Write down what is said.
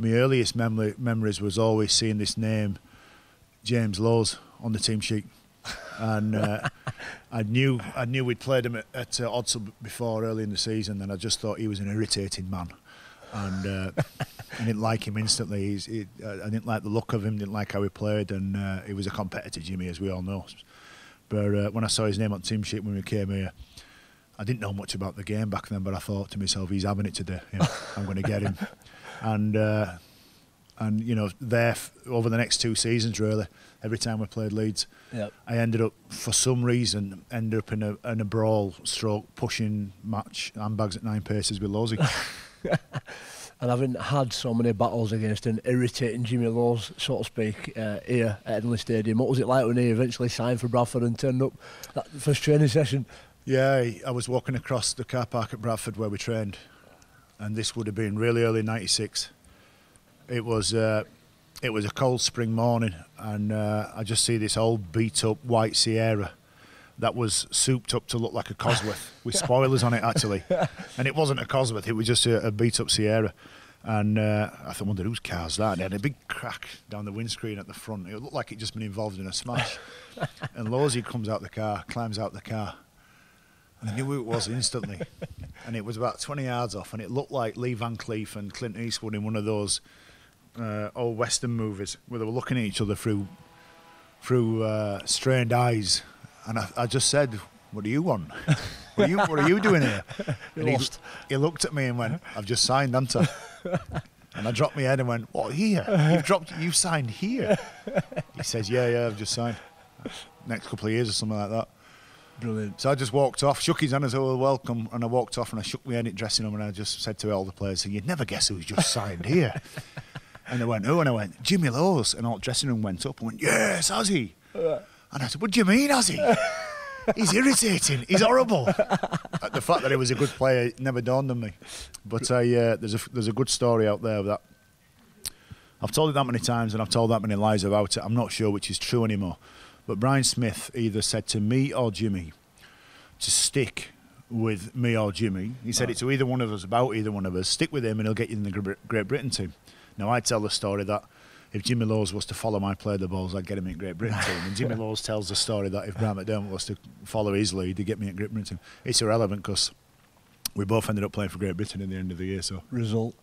my earliest memories was always seeing this name, James Lowes, on the team sheet. And I knew we'd played him at Odsel before early in the season, and I just thought he was an irritating man. And I didn't like him instantly. I didn't like the look of him, didn't like how he played, and he was a competitor, Jimmy, as we all know. But when I saw his name on the team sheet when we came here, I didn't know much about the game back then, but I thought to myself, he's having it today. You know, I'm going to get him. And you know, over the next 2 seasons, really, every time we played Leeds, yep. I ended up, for some reason, in a brawl stroke pushing match handbags at 9 paces with Lowesy. And having had so many battles against an irritating Jimmy Lowes, so to speak, here at Edinburgh Stadium, what was it like when he eventually signed for Bradford and turned up that first training session? Yeah, I was walking across the car park at Bradford where we trained, and this would have been really early '96. It was a cold spring morning, and I just see this old beat-up white Sierra that was souped up to look like a Cosworth with spoilers on it, actually. And it wasn't a Cosworth, it was just a beat-up Sierra. And I thought, wonder whose car's that? And it had a big crack down the windscreen at the front. It looked like it just been involved in a smash. And Lowesy comes out the car, climbs out the car, and I knew who it was instantly. And it was about 20 yards off, and it looked like Lee Van Cleef and Clint Eastwood in one of those old Western movies where they were looking at each other through strained eyes. And I just said, "What do you want? What are you doing here?" And he looked at me and went, "I've just signed, haven't I?" And I dropped my head and went, "What, here? You've signed here?" He says, "Yeah, I've just signed. Next couple of years or something like that." Brilliant. So I just walked off, shook his hand as well, welcome, and I walked off and I shook my head in dressing room and I just said to all the players, "You'd never guess who's just signed here." And they went, "Who?" And I went, "Jimmy Lowes." And all the dressing room went up and went, "Yes, has he?" And I said, "What do you mean, has he? He's irritating. He's horrible." The fact that he was a good player never dawned on me. But there's a good story out there that I've told it that many times and I've told that many lies about it. I'm not sure which is true anymore. But Brian Smith either said to me or Jimmy to stick with me or Jimmy. He said it to either one of us, about either one of us. Stick with him and he'll get you in the Great Britain team. Now, I tell the story that if Jimmy Lowes was to follow my play the balls, I'd get him in Great Britain team. And Jimmy Lowes tells the story that if Brian McDermott was to follow his lead, he'd get me in Great Britain team. It's irrelevant because we both ended up playing for Great Britain in the end of the year. So Result.